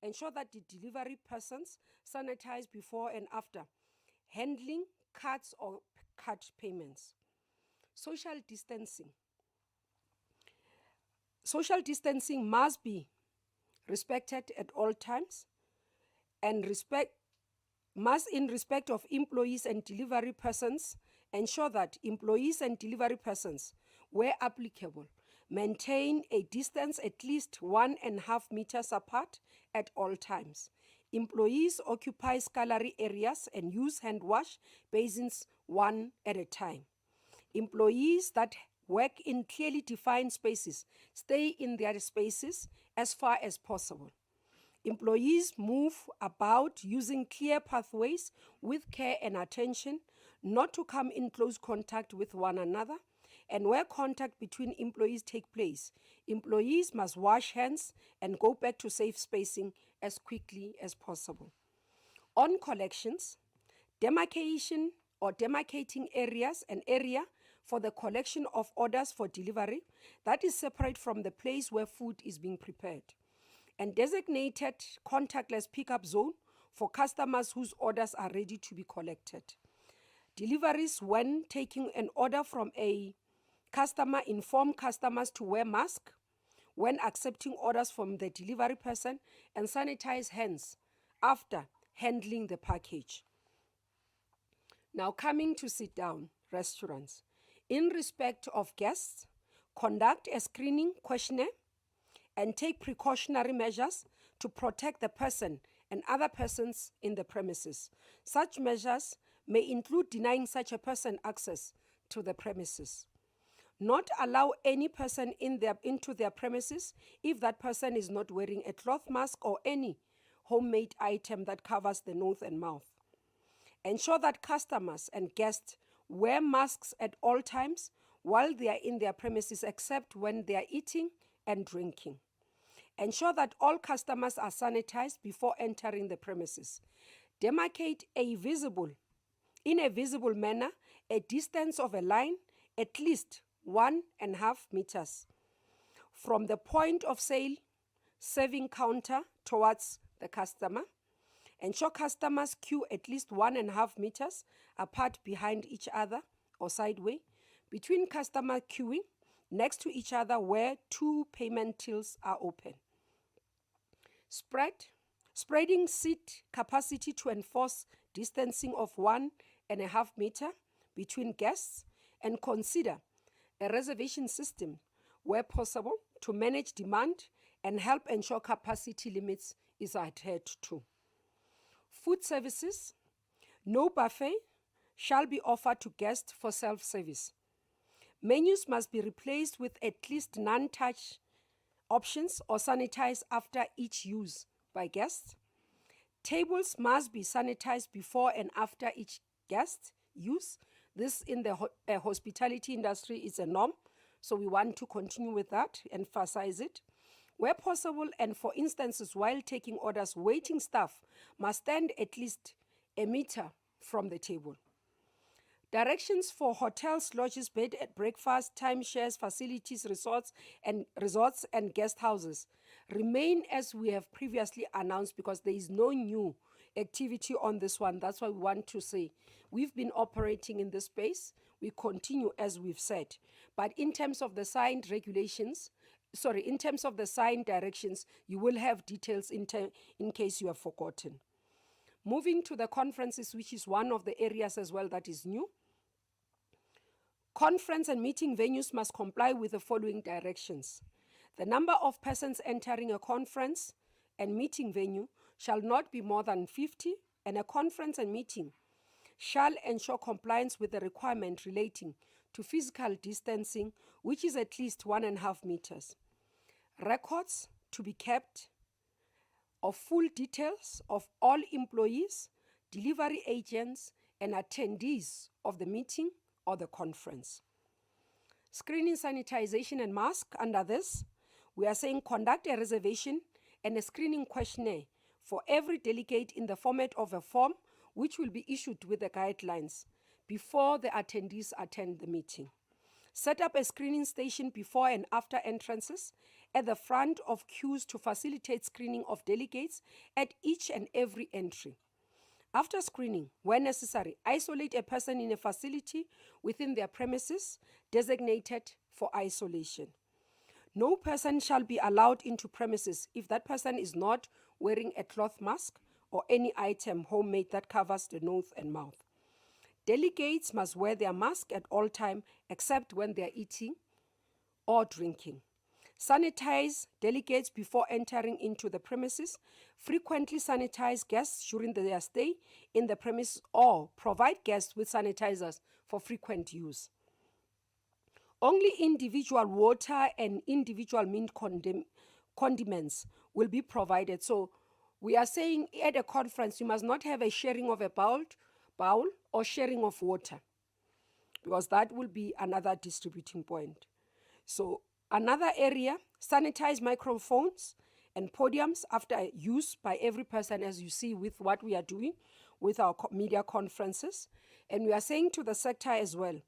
Ensure that the delivery persons sanitize before and after handling cards or card payments. Social distancing. Social distancing must be respected at all times and must, in respect of employees and delivery persons, ensure that employees and delivery persons, where applicable, maintain a distance at least 1.5 meters apart at all times. Employees occupy scullery areas and use hand wash basins one at a time. Employees that work in clearly defined spaces stay in their spaces as far as possible. Employees move about using clear pathways with care and attention, not to come in close contact with one another. And where contact between employees take place, employees must wash hands and go back to safe spacing as quickly as possible. On collections, demarcation or demarcating areas, an area for the collection of orders for delivery that is separate from the place where food is being prepared, and designated contactless pickup zone for customers whose orders are ready to be collected. Deliveries, when taking an order from a customer, inform customers to wear masks when accepting orders from the delivery person and sanitize hands after handling the package. Now, coming to sit down restaurants. In respect of guests, conduct a screening questionnaire and take precautionary measures to protect the person and other persons in the premises. Such measures may include denying such a person access to the premises. Not allow any person into their premises if that person is not wearing a cloth mask or any homemade item that covers the nose and mouth. Ensure that customers and guests wear masks at all times while they are in their premises, except when they are eating and drinking. Ensure that all customers are sanitized before entering the premises. Demarcate in a visible manner, a distance of a line at least 1.5 meters from the point of sale serving counter towards the customer. Ensure customers queue at least 1.5 meters apart behind each other or sideway, between customer queuing next to each other where 2 payment tills are open. Spreading seat capacity to enforce distancing of 1.5 meter between guests, and consider a reservation system where possible to manage demand and help ensure capacity limits is adhered to. Food services, no buffet shall be offered to guests for self-service. Menus must be replaced with at least non-touch options or sanitized after each use by guests. Tables must be sanitized before and after each guest use. This in the hospitality industry is a norm, so we want to continue with that, emphasize it. Where possible, and for instances while taking orders, waiting staff must stand at least a meter from the table. Directions for hotels, lodges, bed and breakfast, timeshares, facilities, resorts and guest houses remain as we have previously announced, because there is no new activity on this one. That's why we want to say we've been operating in this space. We continue as we've said. But in terms of the signed regulations, in terms of the signed directions, you will have details in case you have forgotten. Moving to the conferences, which is one of the areas as well that is new. Conference and meeting venues must comply with the following directions. The number of persons entering a conference and meeting venue shall not be more than 50, and a conference and meeting shall ensure compliance with the requirement relating to physical distancing, which is at least 1.5 meters. Records to be kept of full details of all employees, delivery agents, and attendees of the meeting or the conference. Screening, sanitization, and mask. Under this, we are saying conduct a reservation and a screening questionnaire for every delegate in the format of a form which will be issued with the guidelines before the attendees attend the meeting. Set up a screening station before and after entrances at the front of queues to facilitate screening of delegates at each and every entry. After screening, where necessary, isolate a person in a facility within their premises designated for isolation. No person shall be allowed into premises if that person is not wearing a cloth mask or any item homemade that covers the nose and mouth. Delegates must wear their mask at all times except when they are eating or drinking. Sanitize delegates before entering into the premises. Frequently sanitize guests during their stay in the premises or provide guests with sanitizers for frequent use. Only individual water and individual meat condiments will be provided. So we are saying at a conference, you must not have a sharing of a bowl or sharing of water, because that will be another distributing point. So another area, sanitize microphones and podiums after use by every person, as you see with what we are doing with our media conferences. And we are saying to the sector as well,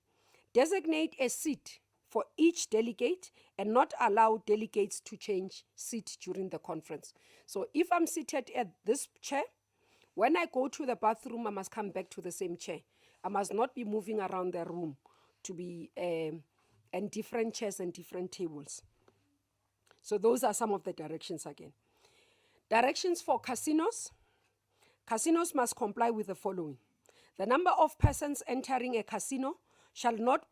designate a seat for each delegate and not allow delegates to change seat during the conference. So if I'm seated at this chair, when I go to the bathroom, I must come back to the same chair. I must not be moving around the room to be and different chairs and different tables. So those are some of the directions again. Directions for casinos. Casinos must comply with the following. The number of persons entering a casino shall not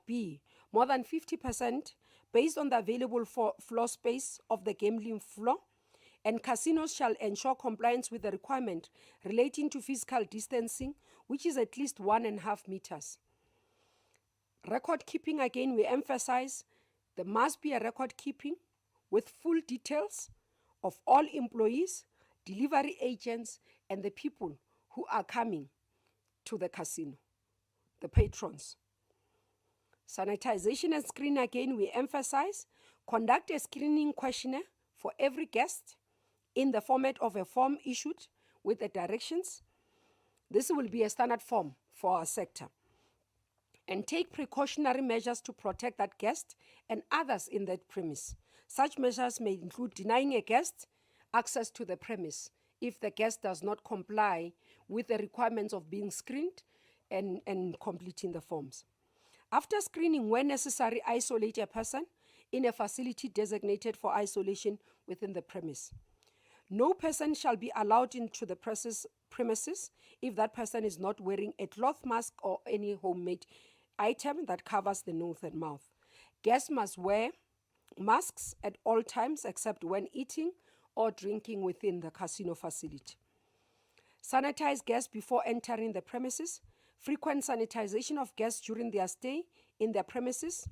be more than 50% based on the available floor space of the gambling floor, and casinos shall ensure compliance with the requirement relating to physical distancing, which is at least 1.5 meters. Record keeping, again, we emphasize there must be a record keeping with full details of all employees, delivery agents, and the people who are coming to the casino, the patrons. Sanitization and screening, again, we emphasize conduct a screening questionnaire for every guest in the format of a form issued with the directions. This will be a standard form for our sector. And take precautionary measures to protect that guest and others in that premise. Such measures may include denying a guest access to the premise if the guest does not comply with the requirements of being screened and completing the forms. After screening, when necessary, isolate a person in a facility designated for isolation within the premise. No person shall be allowed into the premises if that person is not wearing a cloth mask or any homemade item that covers the nose and mouth. Guests must wear masks at all times except when eating or drinking within the casino facility. Sanitize guests before entering the premises. Frequent sanitization of guests during their stay in their premises.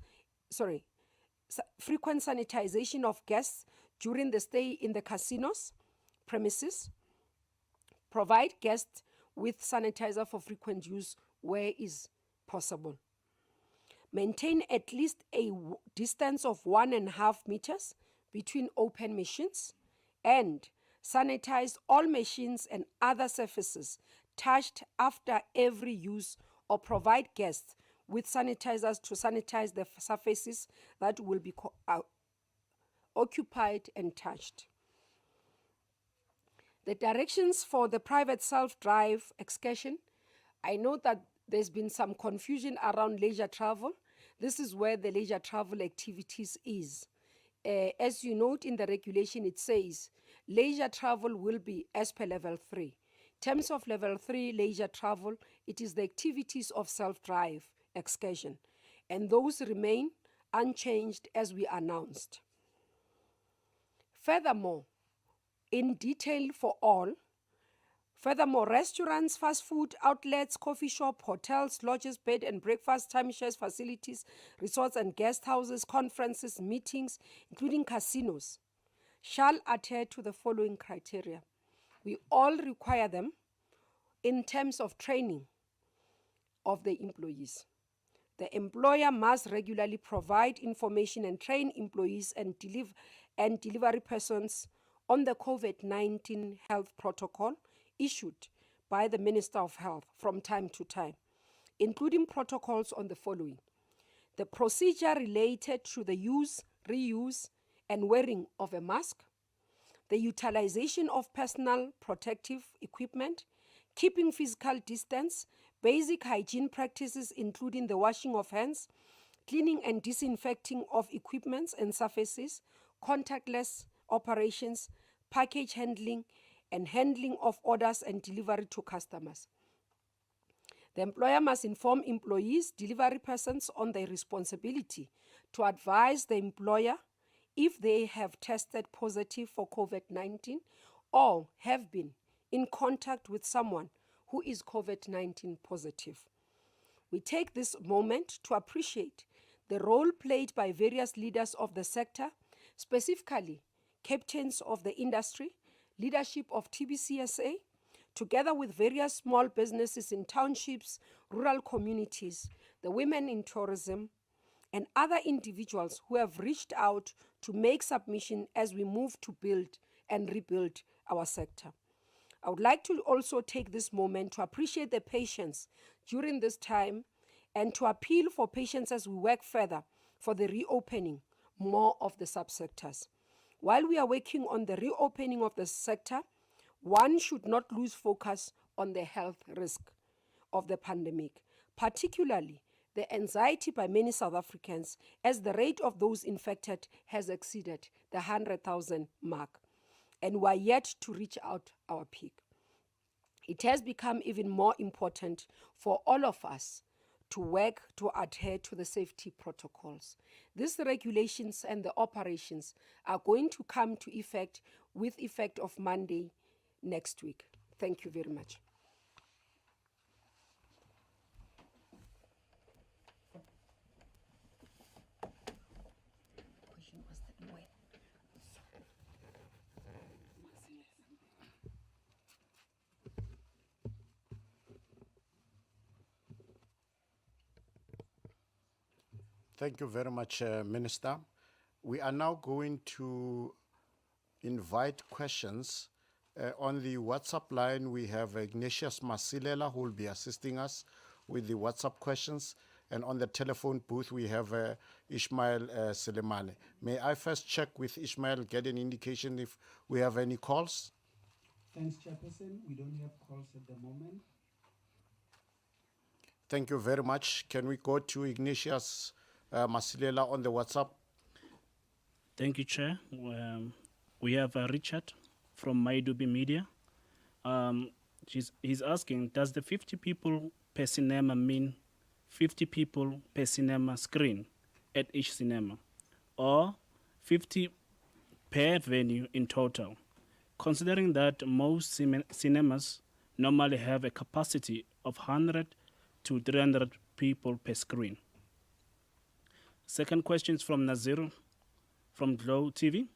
Frequent sanitization of guests during the stay in the casinos premises. Provide guests with sanitizer for frequent use where is possible. Maintain at least a distance of 1.5 meters between open machines, and sanitize all machines and other surfaces touched after every use, or provide guests with sanitizers to sanitize the surfaces that will be occupied and touched. The directions for the private self-drive excursion. I know that there's been some confusion around leisure travel. This is where the leisure travel activities is. As you note in the regulation, it says leisure travel will be as per level 3. In terms of level 3 leisure travel, it is the activities of self-drive excursion, and those remain unchanged as we announced. Furthermore, in detail for all, restaurants, fast food outlets, coffee shop, hotels, lodges, bed and breakfast, timeshares, facilities, resorts and guest houses, conferences, meetings, including casinos, shall adhere to the following criteria. We all require them in terms of training of the employees. The employer must regularly provide information and train employees and delivery persons on the COVID-19 health protocol issued by the Minister of Health from time to time, including protocols on the following. the procedure related to the use, reuse, and wearing of a mask, the utilization of personal protective equipment, keeping physical distance, basic hygiene practices including the washing of hands, cleaning and disinfecting of equipments and surfaces, contactless operations, package handling, and handling of orders and delivery to customers. The employer must inform employees, delivery persons on their responsibility to advise the employer if they have tested positive for COVID-19 or have been in contact with someone who is COVID-19 positive. We take this moment to appreciate the role played by various leaders of the sector, specifically captains of the industry, leadership of TBCSA, together with various small businesses in townships, rural communities, the women in tourism, and other individuals who have reached out to make submission as we move to build and rebuild our sector. I would like to also take this moment to appreciate the patience during this time and to appeal for patience as we work further for the reopening more of the subsectors. While we are working on the reopening of the sector, one should not lose focus on the health risk of the pandemic, particularly the anxiety by many South Africans as the rate of those infected has exceeded the 100,000 mark, and we are yet to reach out our peak. It has become even more important for all of us to work to adhere to the safety protocols. These regulations and the operations are going to come to effect with effect of Monday next week. Thank you very much. Thank you very much, Minister. We are now going to invite questions. On the WhatsApp line, we have Ignatius Masilela, who will be assisting us with the WhatsApp questions. And on the telephone booth, we have Ishmael Selemane. May I first check with Ishmael, get an indication if we have any calls? Thanks, Chairperson. We don't have calls at the moment. Thank you very much. Can we go to Ignatius Masilela on the WhatsApp? Thank you, Chair. We have Richard from Maidubi Media. He's asking, does the 50 people per cinema mean 50 people per cinema screen at each cinema, or 50 per venue in total, considering that most cinemas normally have a capacity of 100 to 300 people per screen? Second question is from Nazir from Glow TV.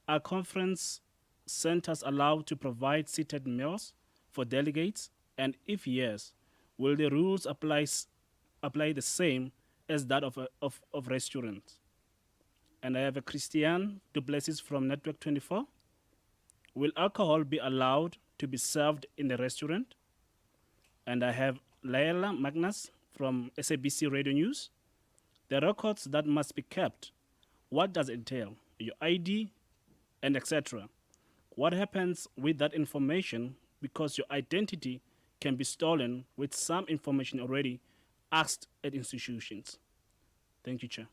Are conference centers allowed to provide seated meals for delegates? And if yes, will the rules apply the same as that of restaurants? And I have a Christian Duplessis from Network 24. Will alcohol be allowed to be served in the restaurant? And I have Laila Magnus from SABC Radio News. The records that must be kept, what does it entail? Your ID and etc. What happens with that information, because your identity can be stolen with some information already asked at institutions? Thank you, Chair.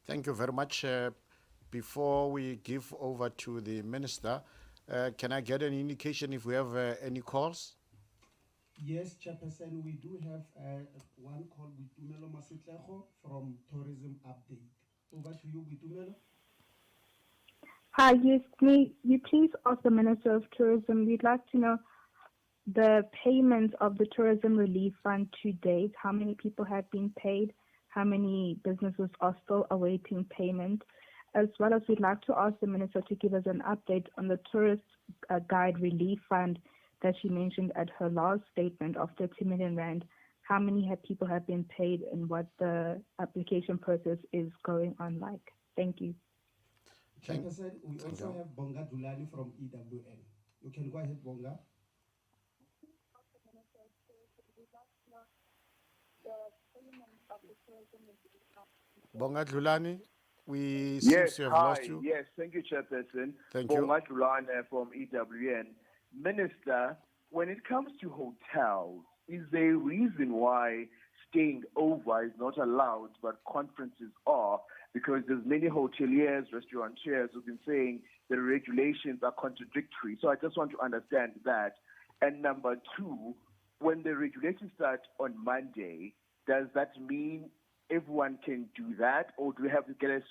Thank you very much. Before we give over to the Minister, can I get an indication if we have any calls? Yes, Chairperson, we do have one call with Tumelo Masitlejo from Tourism Update. Over to you, Tumelo. Hi, yes, may you please ask the Minister of Tourism, we'd like to know the payment of the Tourism Relief Fund to date, how many people have been paid, how many businesses are still awaiting payment, as well as we'd like to ask the Minister to give us an update on the Tourist Guide Relief Fund that she mentioned at her last statement of 30 million rand. How many people have been paid and what the application process is going on like? Thank you. Chairperson, we also have Bonga Dulani from EWN. You can go ahead, Bonga. The payment of Bonga Dlulani, we Yes, seem to have hi. lost you. Yes, thank you, Chairperson. Thank you. Bonga Dlulane from EWN. Minister, when it comes to hotels, is there a reason why staying over is not allowed, but conferences are? Because there's many hoteliers, restaurateurs who've been saying the regulations are contradictory. So I just want to understand that. And number two, when the regulations start on Monday, does that mean everyone can do that, or do we have to get a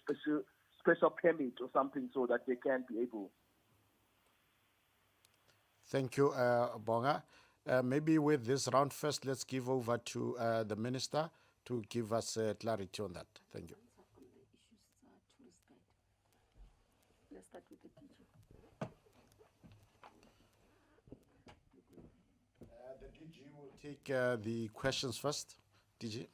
special permit or something so that they can be able? Thank you, Bonga. Maybe with this round first, let's give over to the Minister to give us clarity on that. Thank you. Let's start with the DG. The DG will take the questions first. DG.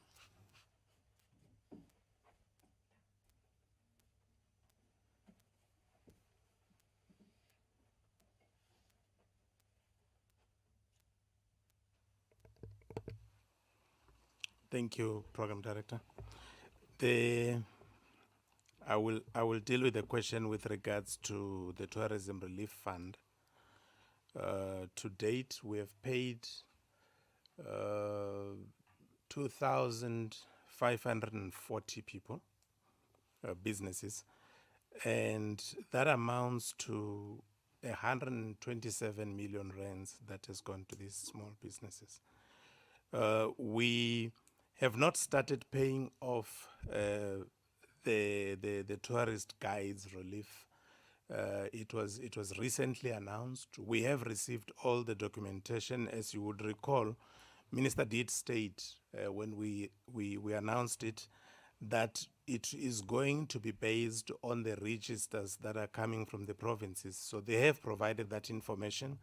Thank you, Program Director. I will deal with the question with regards to the Tourism Relief Fund. To date, we have paid 2,540 people, businesses, and that amounts to 127 million rands that has gone to these small businesses. We have not started paying off the tourist guides relief. It was recently announced. We have received all the documentation. As you would recall, Minister did state when we announced it that it is going to be based on the registers that are coming from the provinces. So they have provided that information.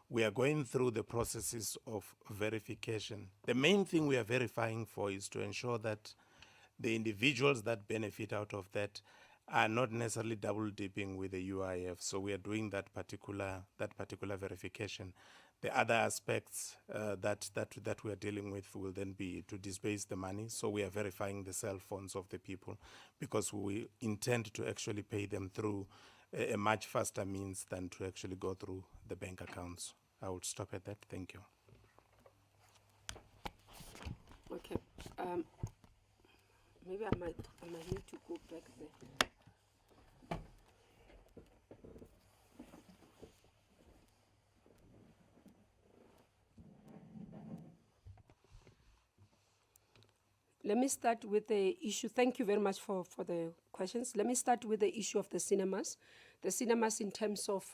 We are going through the processes of verification. The main thing we are verifying for is to ensure that the individuals that benefit out of that are not necessarily double dipping with the UIF. So we are doing that particular verification. The other aspects that we are dealing with will then be to disbase the money. So we are verifying the cell phones of the people because we intend to actually pay them through a much faster means than to actually go through the bank accounts. I would stop at that. Thank you. Okay. Maybe I might need to go back there. Let me start with the issue. Thank you very much for the questions. Let me start with the issue of the cinemas. The cinemas, in terms of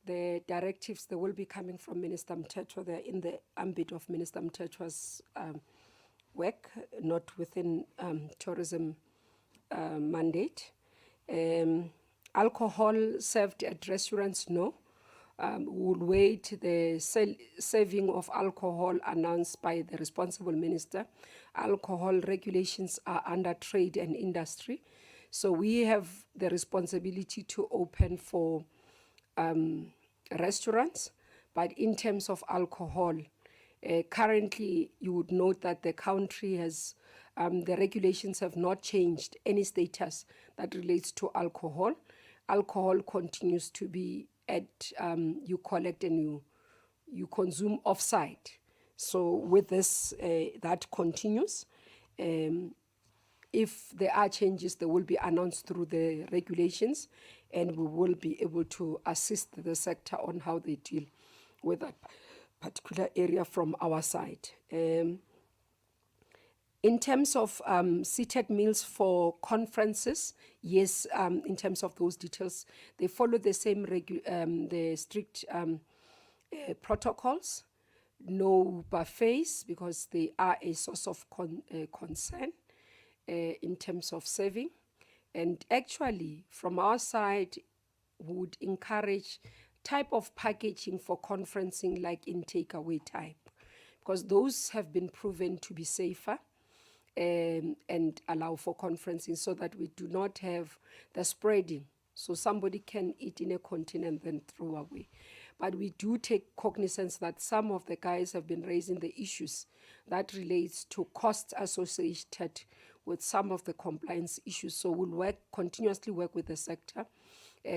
the directives, they will be coming from Minister Mthethwa. They're in the ambit of Minister Mthethwa's work, not within tourism mandate. Alcohol served at restaurants, no. We'll wait the serving of alcohol announced by the responsible minister. Alcohol regulations are under trade and industry. So we have the responsibility to open for restaurants. But in terms of alcohol, currently you would note that the country has, the regulations have not changed any status that relates to alcohol. Alcohol continues to be at, you collect and you consume off-site. So with this, that continues. If there are changes, they will be announced through the regulations, and we will be able to assist the sector on how they deal with that particular area from our side. In terms of seated meals for conferences, yes, in terms of those details, they follow the same the strict protocols. No buffets, because they are a source of concern in terms of serving. And actually, from our side, we would encourage type of packaging for conferencing, like in takeaway type, because those have been proven to be safer and allow for conferencing, so that we do not have the spreading. So somebody can eat in a container and then throw away. But we do take cognizance that some of the guys have been raising the issues that relates to costs associated with some of the compliance issues. So we'll continuously work with the sector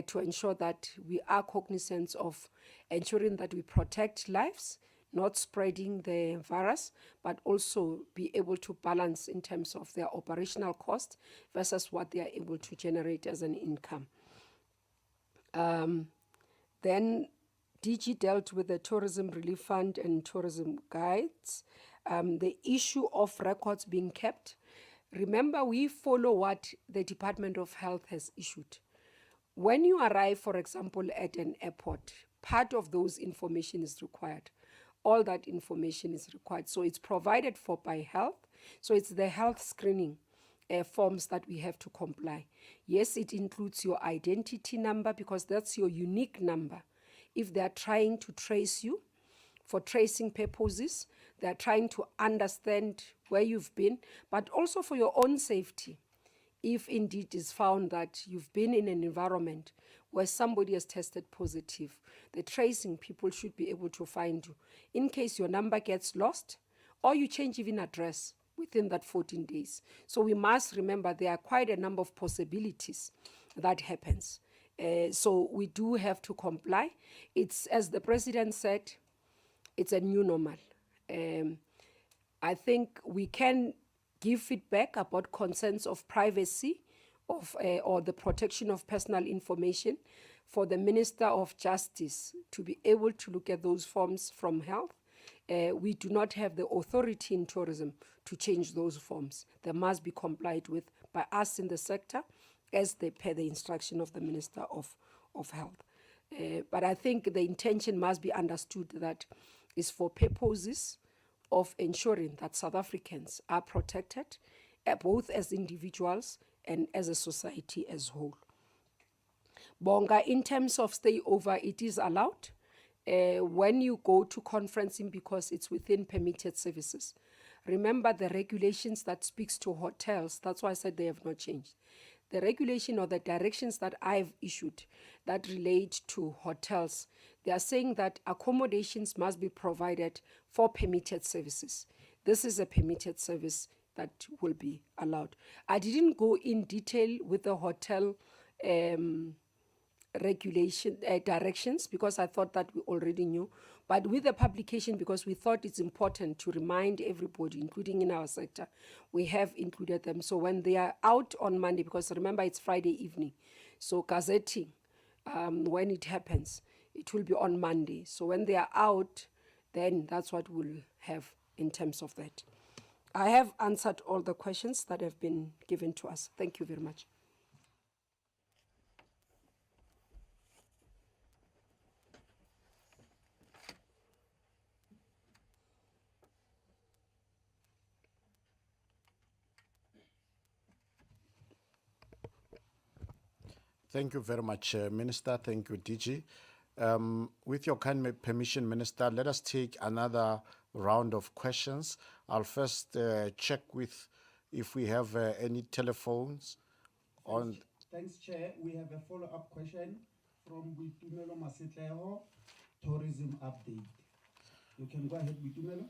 to ensure that we are cognizant of ensuring that we protect lives, not spreading the virus, but also be able to balance in terms of their operational cost versus what they are able to generate as an income. Then DG dealt with the Tourism Relief Fund and tourism guides. The issue of records being kept. Remember, we follow what the Department of Health has issued. When you arrive, for example, at an airport, part of those information is required. All that information is required. So it's provided for by health. So it's the health screening forms that we have to comply. Yes, it includes your identity number because that's your unique number. If they're trying to trace you for tracing purposes, they're trying to understand where you've been, but also for your own safety. If indeed is found that you've been in an environment where somebody has tested positive, the tracing people should be able to find you. In case your number gets lost or you change even address within that 14 days. So we must remember there are quite a number of possibilities that happens. So we do have to comply. It's, as the president said, it's a new normal. I think we can give feedback about concerns of privacy or the protection of personal information for the Minister of Justice to be able to look at those forms from health. We do not have the authority in tourism to change those forms. They must be complied with by us in the sector as they per the instruction of the Minister of Health. But I think the intention must be understood that is for purposes of ensuring that South Africans are protected, both as individuals and as a society as a whole. Bonga, in terms of stay over, it is allowed when you go to conferencing because it's within permitted services. Remember the regulations that speaks to hotels, that's why I said they have not changed. The regulation or the directions that I've issued that relate to hotels, they are saying that accommodations must be provided for permitted services. This is a permitted service that will be allowed. I didn't go in detail with the hotel regulation directions because I thought that we already knew. But with the publication, because we thought it's important to remind everybody, including in our sector, we have included them. So when they are out on Monday, because remember it's Friday evening, so gazetting, when it happens, it will be on Monday. So when they are out, then that's what we'll have in terms of that. I have answered all the questions that have been given to us. Thank you very much. Thank you very much, Minister. Thank you, DG. With your kind permission, Minister, let us take another round of questions. I'll first check with if we have any telephones on. Thanks, Chair. We have a follow-up question from Mmamoloko, Tourism Update. You can go ahead, Mmamoloko.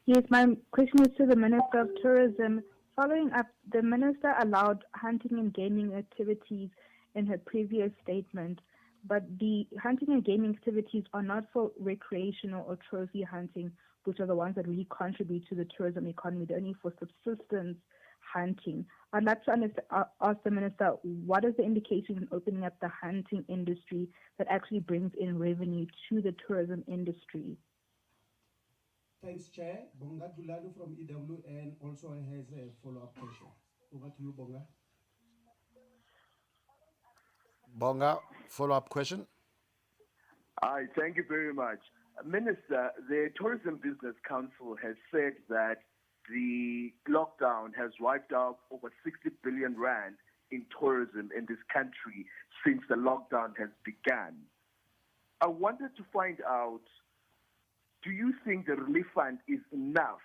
Yes, my question is to the Minister of Tourism. Following up, the Minister allowed hunting and gaming activities in her previous statement, but the hunting and gaming activities are not for recreational or trophy hunting, which are the ones that really contribute to the tourism economy. They're only for subsistence hunting. I'd like to ask the Minister, what is the indication in opening up the hunting industry that actually brings in revenue to the tourism industry? Thanks, Chair. Bonga Duladu from EWN also has a follow-up question. Over to you, Bonga. Bonga, follow-up question. Hi, thank you very much. Minister, the Tourism Business Council has said that the lockdown has wiped out over 60 billion rand in tourism in this country since the lockdown has begun. I wanted to find out, do you think the relief fund is enough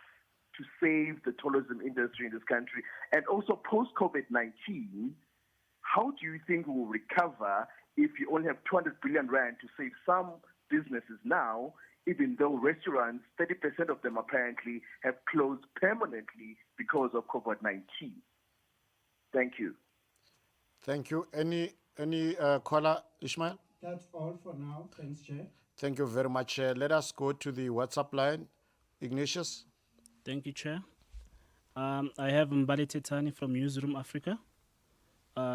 to save the tourism industry in this country? And also post-COVID-19, how do you think we'll recover if you only have 200 billion rand to save some businesses now even though restaurants, 30% of them apparently have closed permanently because of COVID-19. Thank you. Thank you. Any caller, Ishmael? That's all for now. Thanks, Chair. Thank you very much. Let us go to the WhatsApp line. Ignatius? Thank you, Chair. I have Mbali Tetani from Newsroom Africa.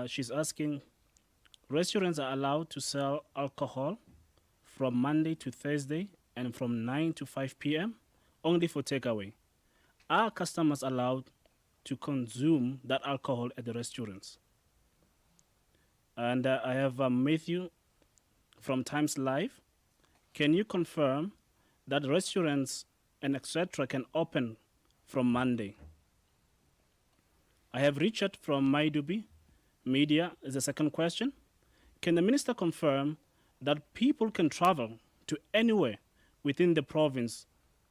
She's asking, restaurants are allowed to sell alcohol from Monday to Thursday and from 9 to 5 p.m. only for takeaway. Are customers allowed to consume that alcohol at the restaurants? And I have Matthew from Times Live. Can you confirm that restaurants and etc. can open from Monday? I have Richard from Maidubi Media is the second question. Can the minister confirm that people can travel to anywhere within the province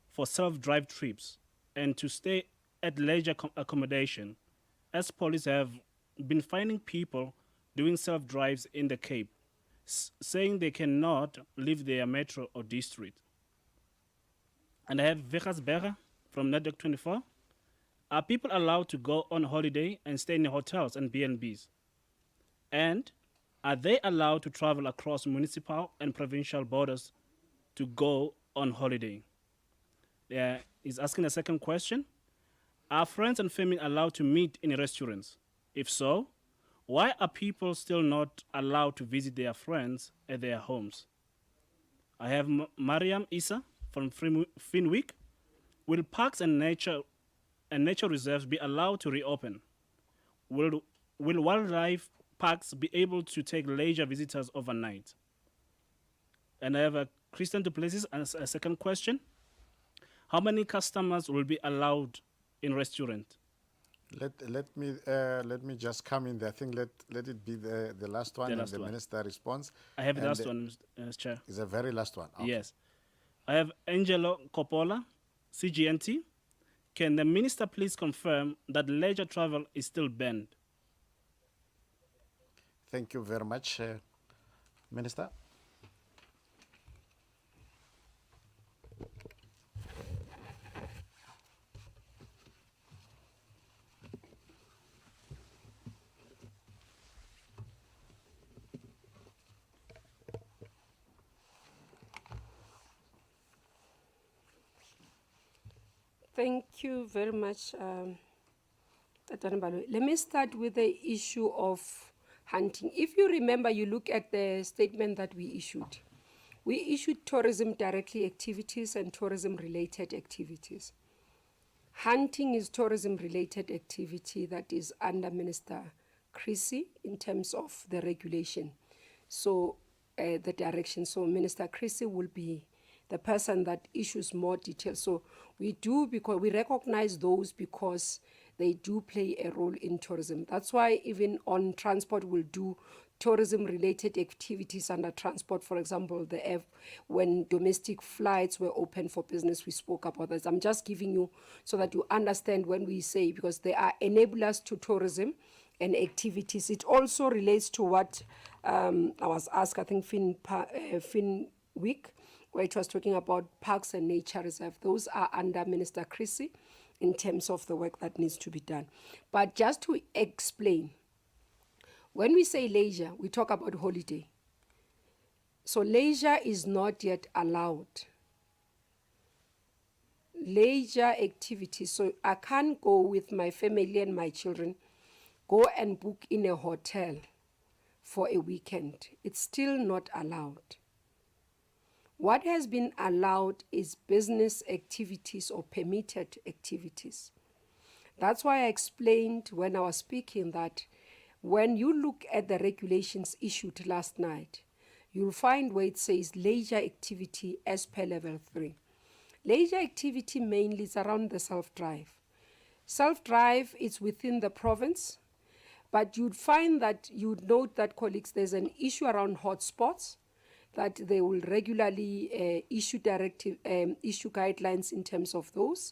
for self-drive trips and to stay at leisure accommodation, as police have been finding people doing self-drives in the Cape, saying they cannot leave their metro or district? And I have Vegas Berra from Network 24. Are people allowed to go on holiday and stay in hotels and B&Bs? And are they allowed to travel across municipal and provincial borders to go on holiday? He's asking a second question. Are friends and family allowed to meet in restaurants? If so, why are people still not allowed to visit their friends at their homes? I have Mariam Issa from Finweek. Will parks and nature reserves be allowed to reopen? Will wildlife parks be able to take leisure visitors overnight? And I have a Christian Duplessis as a second question. How many customers will be allowed in restaurant? Let me just come in there. I think let it be the last one, and the minister responds. I have the last one, Mr. Chair. It's the very last one. Okay. Yes. I have Angelo Coppola, CGNT. Can the minister please confirm that leisure travel is still banned? Thank you very much, Minister. Thank you very much, Dr. Mbalo. Let me start with the issue of hunting. If you remember, you look at the statement that we issued. We issued tourism directly activities and tourism related activities. Hunting is tourism related activity that is under Minister Chrissy in terms of the regulation. So the direction. So Minister Chrissy will be the person that issues more details. So we do, because we recognize those because they do play a role in tourism. That's why even on transport we'll do tourism-related activities under transport. For example, when domestic flights were open for business, we spoke about this. I'm just giving you so that you understand when we say, because they are enablers to tourism and activities. It also relates to what I was asked, I think, Fin Week, where it was talking about parks and nature reserve. Those are under Minister Chrissy in terms of the work that needs to be done. But just to explain, when we say leisure, we talk about holiday. So leisure is not yet allowed. Leisure activities, so I can't go with my family and my children, go and book in a hotel for a weekend. It's still not allowed. What has been allowed is business activities or permitted activities. That's why I explained when I was speaking that when you look at the regulations issued last night, you'll find where it says leisure activity as per level 3. Leisure activity mainly is around the self-drive. Self-drive is within the province, but you'd find that, you'd note that, colleagues, there's an issue around hotspots, that they will regularly issue guidelines in terms of those,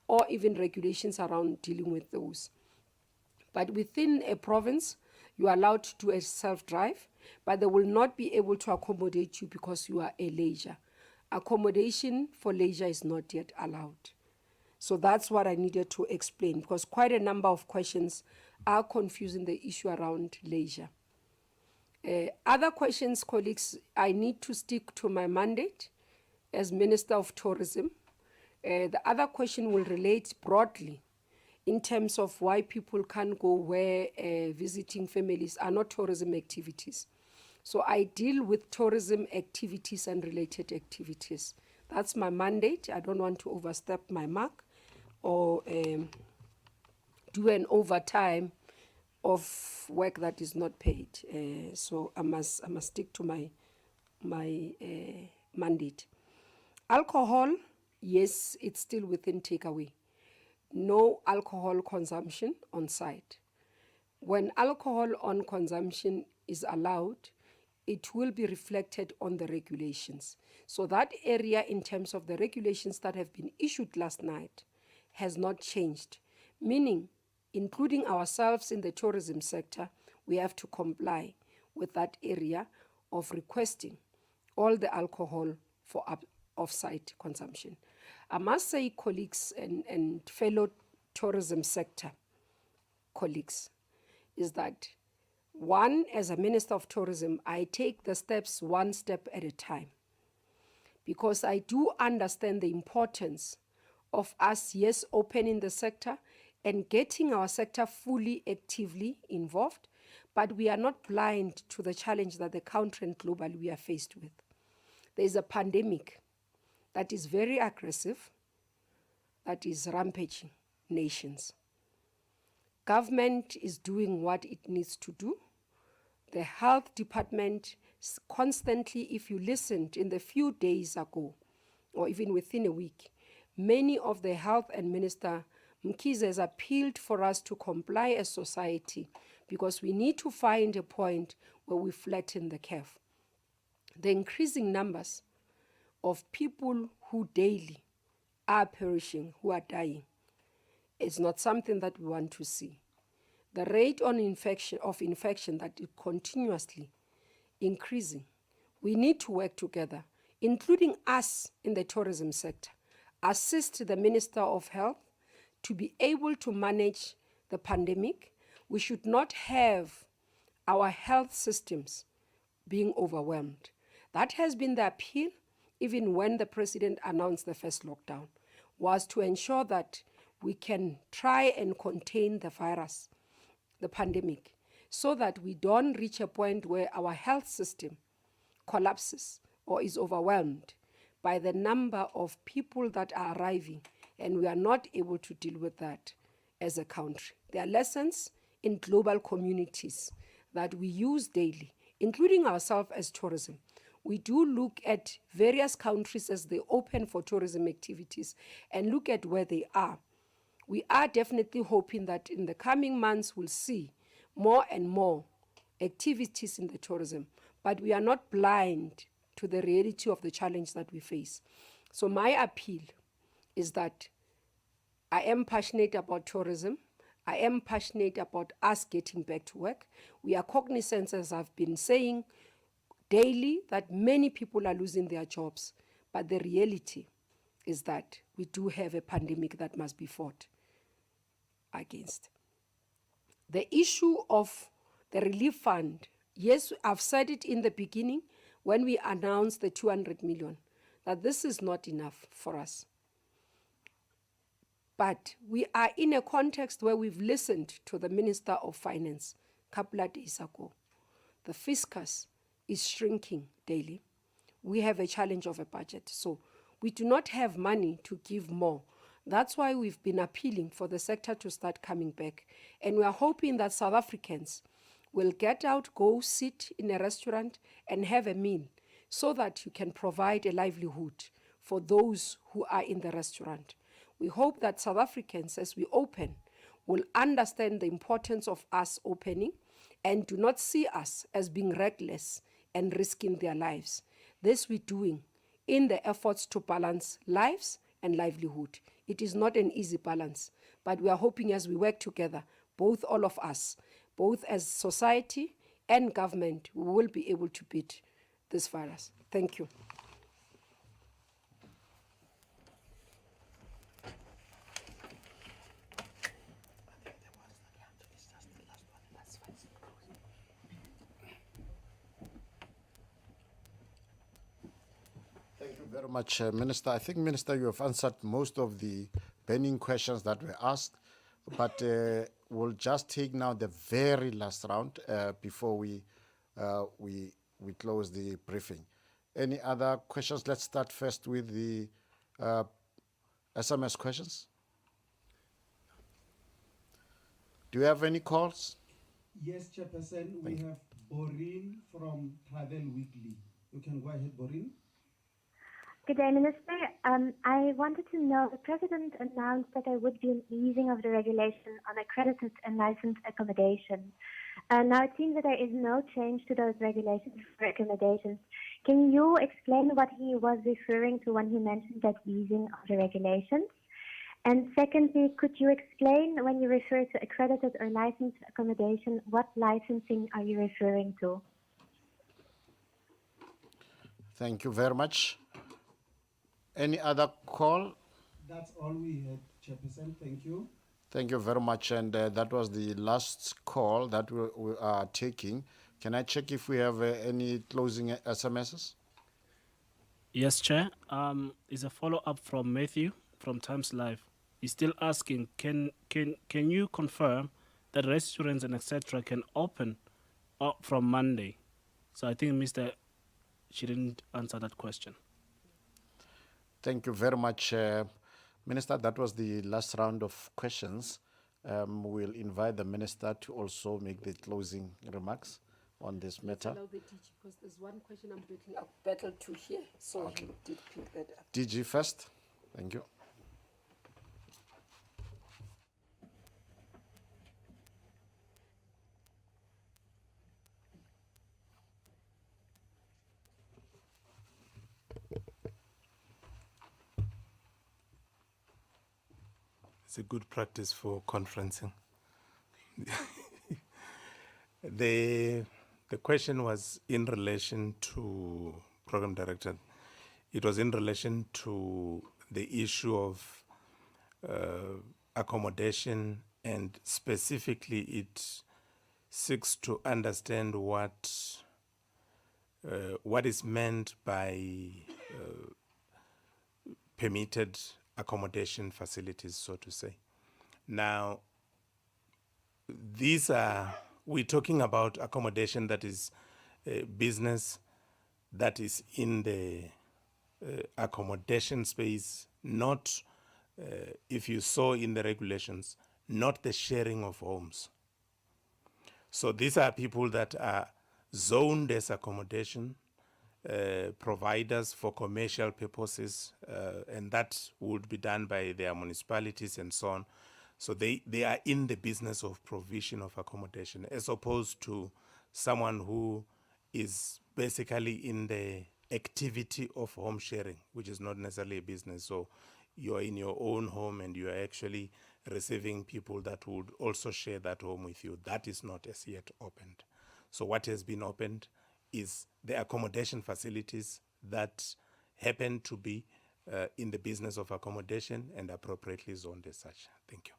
or even regulations around dealing with those. But within a province, you are allowed to do a self-drive, but they will not be able to accommodate you because you are a leisure. Accommodation for leisure is not yet allowed. So that's what I needed to explain, because quite a number of questions are confusing the issue around leisure. Other questions, colleagues, I need to stick to my mandate as Minister of Tourism. The other question will relate broadly in terms of why people can't go where visiting families are not tourism activities. So I deal with tourism activities and related activities. That's my mandate. I don't want to overstep my mark or do an overtime of work that is not paid. So I must stick to my mandate. Alcohol, yes, it's still within takeaway. No alcohol consumption on site. When alcohol on consumption is allowed, it will be reflected on the regulations. So that area, in terms of the regulations that have been issued last night, has not changed, meaning including ourselves in the tourism sector, we have to comply with that area of requesting all the alcohol for off-site consumption. I must say, colleagues and fellow tourism sector colleagues, is that one, as a Minister of Tourism, I take the steps one step at a time, because I do understand the importance of us, yes, opening the sector and getting our sector fully actively involved, but we are not blind to the challenge that the country and globally we are faced with. There is a pandemic that is very aggressive, that is rampaging nations. Government is doing what it needs to do. The health department constantly, if you listened in the few days ago, or even within a week, many of the health and Minister Mkhize has appealed for us to comply as society, because we need to find a point where we flatten the curve. The increasing numbers of people who daily are perishing, who are dying, is not something that we want to see. The rate of infection that is continuously increasing, we need to work together, including us in the tourism sector, assist the Minister of Health to be able to manage the pandemic. We should not have our health systems being overwhelmed. That has been the appeal, even when the President announced the first lockdown, was to ensure that we can try and contain the virus, the pandemic, so that we don't reach a point where our health system collapses or is overwhelmed by the number of people that are arriving, and we are not able to deal with that as a country. There are lessons in global communities that we use daily, including ourselves as tourism. We do look at various countries as they open for tourism activities and look at where they are. We are definitely hoping that in the coming months we'll see more and more activities in the tourism, but we are not blind to the reality of the challenge that we face. So my appeal is that I am passionate about tourism. I am passionate about us getting back to work. We are cognizant, as I've been saying daily, that many people are losing their jobs, but the reality is that we do have a pandemic that must be fought against. The issue of the relief fund, yes, I've said it in the beginning when we announced the 200 million, that this is not enough for us. But we are in a context where we've listened to the Minister of Finance a couple of days ago. The fiscus is shrinking daily. We have a challenge of a budget, so we do not have money to give more. That's why we've been appealing for the sector to start coming back. And we are hoping that South Africans will get out, go sit in a restaurant and have a meal, so that you can provide a livelihood for those who are in the restaurant. We hope that South Africans, as we open, will understand the importance of us opening and do not see us as being reckless and risking their lives. This we're doing in the efforts to balance lives and livelihood. It is not an easy balance, but we are hoping as we work together, both all of us, both as society and government, we will be able to beat this virus. Thank you. very much, Minister. I think, Minister, you have answered most of the burning questions that were asked, but we'll just take now the very last round before we close the briefing. Any other questions? Let's start first with the SMS questions. Do you have any calls? Yes, Chairperson, we have Borin from Travel Weekly. You can go ahead, Borin. Good day, Minister. I wanted to know, the President announced that there would be an easing of the regulation on accredited and licensed accommodation. Now it seems that there is no change to those regulations for accommodations. Can you explain what he was referring to when he mentioned that easing of the regulations? And secondly, could you explain when you refer to accredited or licensed accommodation, what licensing are you referring to? Thank you very much. Any other call? That's all we had, Chairperson. Thank you. Thank you very much. And that was the last call that we are taking. Can I check if we have any closing SMSs? Yes, Chair. Is a follow-up from Matthew from Times Live. He's still asking, can you confirm that restaurants and etc. can open up from Monday? So I think she didn't answer that question. Thank you very much, Minister. That was the last round of questions. We'll invite the Minister to also make the closing remarks on this matter. Allow the DG, because there's one question I'm battled to hear, so he did pick that up. DG first. Thank you. It's a good practice for conferencing. The question was in relation to Program Director. It was in relation to the issue of accommodation, and specifically it seeks to understand what is meant by permitted accommodation facilities, so to say. Now, we're talking about accommodation that is business that is in the accommodation space, not, if you saw in the regulations, not the sharing of homes. So these are people that are zoned as accommodation providers for commercial purposes, and that would be done by their municipalities and so on. So they are in the business of provision of accommodation, as opposed to someone who is basically in the activity of home sharing, which is not necessarily a business. So you're in your own home and you are actually receiving people that would also share that home with you. That is not as yet opened. So what has been opened is the accommodation facilities that happen to be in the business of accommodation and appropriately zoned as such. Thank you.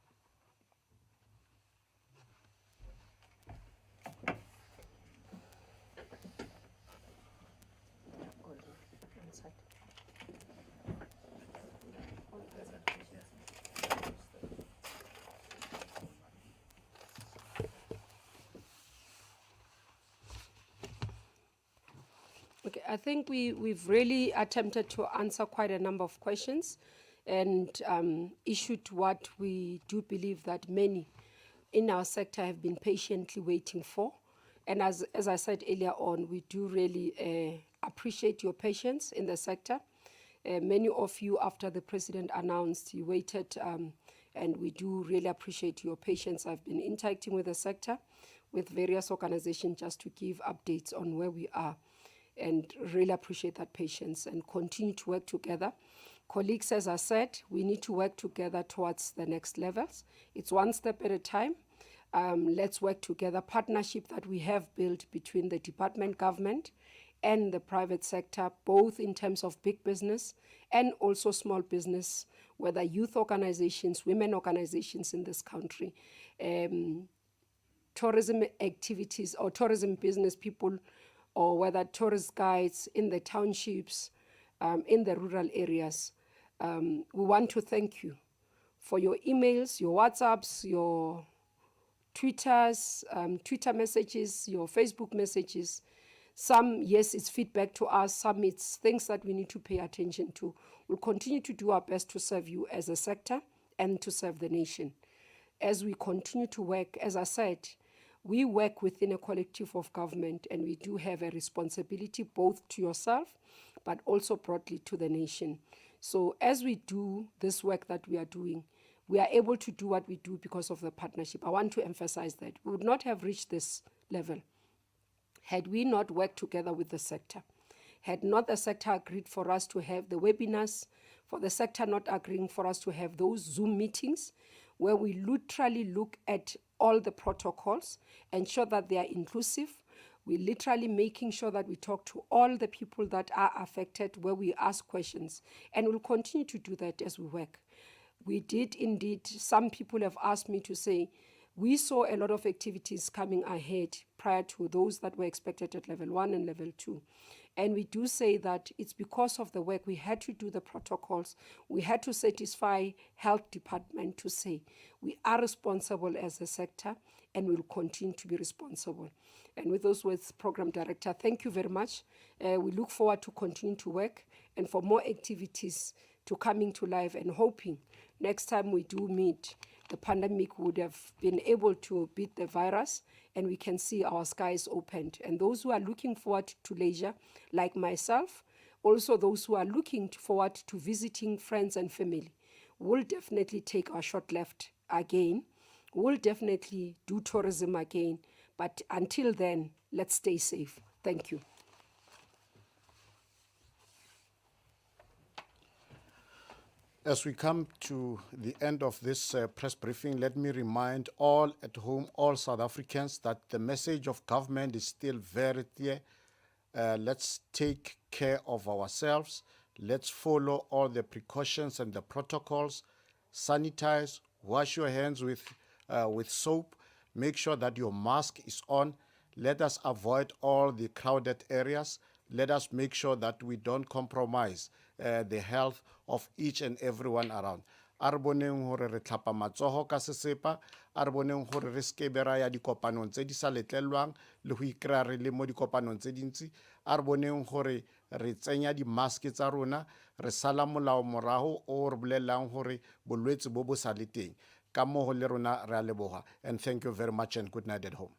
Okay, I think we've really attempted to answer quite a number of questions and issued what we do believe that many in our sector have been patiently waiting for. And as I said earlier on, we do really appreciate your patience in the sector. Many of you, after the President announced, you waited, and we do really appreciate your patience. I've been interacting with the sector, with various organizations, just to give updates on where we are, and really appreciate that patience and continue to work together. Colleagues, as I said, we need to work together towards the next levels. It's one step at a time. Let's work together. Partnership that we have built between the department, government, and the private sector, both in terms of big business and also small business, whether youth organizations, women organizations in this country, tourism activities or tourism business people, or whether tourist guides in the townships, in the rural areas. We want to thank you for your emails, your WhatsApps, your Twitters, Twitter messages, your Facebook messages. Some, yes, it's feedback to us. Some, it's things that we need to pay attention to. We'll continue to do our best to serve you as a sector and to serve the nation. As we continue to work, as I said, we work within a collective of government, and we do have a responsibility both to yourself, but also broadly to the nation. So as we do this work that we are doing, we are able to do what we do because of the partnership. I want to emphasize that. We would not have reached this level had we not worked together with the sector. Had not the sector agreed for us to have the webinars, for the sector not agreeing for us to have those Zoom meetings where we literally look at all the protocols, ensure that they are inclusive. We're literally making sure that we talk to all the people that are affected, where we ask questions. And we'll continue to do that as we work. We did indeed, some people have asked me to say, we saw a lot of activities coming ahead prior to those that were expected at level 1 and level 2. And we do say that it's because of the work. We had to do the protocols. We had to satisfy health department to say we are responsible as a sector and will continue to be responsible. And with those words, Program Director, thank you very much. We look forward to continue to work and for more activities to coming to life, and hoping next time we do meet, the pandemic would have been able to beat the virus and we can see our skies opened. And those who are looking forward to leisure, like myself, also those who are looking forward to visiting friends and family, will definitely take our short left again. We'll definitely do tourism again. But until then, let's stay safe. Thank you. As we come to the end of this press briefing, let me remind all at home, all South Africans, that the message of government is still very clear. Let's take care of ourselves. Let's follow all the precautions and the protocols. Sanitize, wash your hands with soap. Make sure that your mask is on. Let us avoid all the crowded areas. Let us make sure that we don't compromise the health of each and everyone around. A re boneng hore re tlhapa matsogo ka sesepa, a re boneng hore re seke be ra ya dikopanong tse di sa letlelwang le go ikry-a re le mo dikopanong tse dintsi, a re boneng gore re tsenya di-mask tsa rona, re sala molao morago o re bolelang gore bolwetse bo bo sa le teng. Ka mo le rona re a leboga, and thank you very much and good night at home.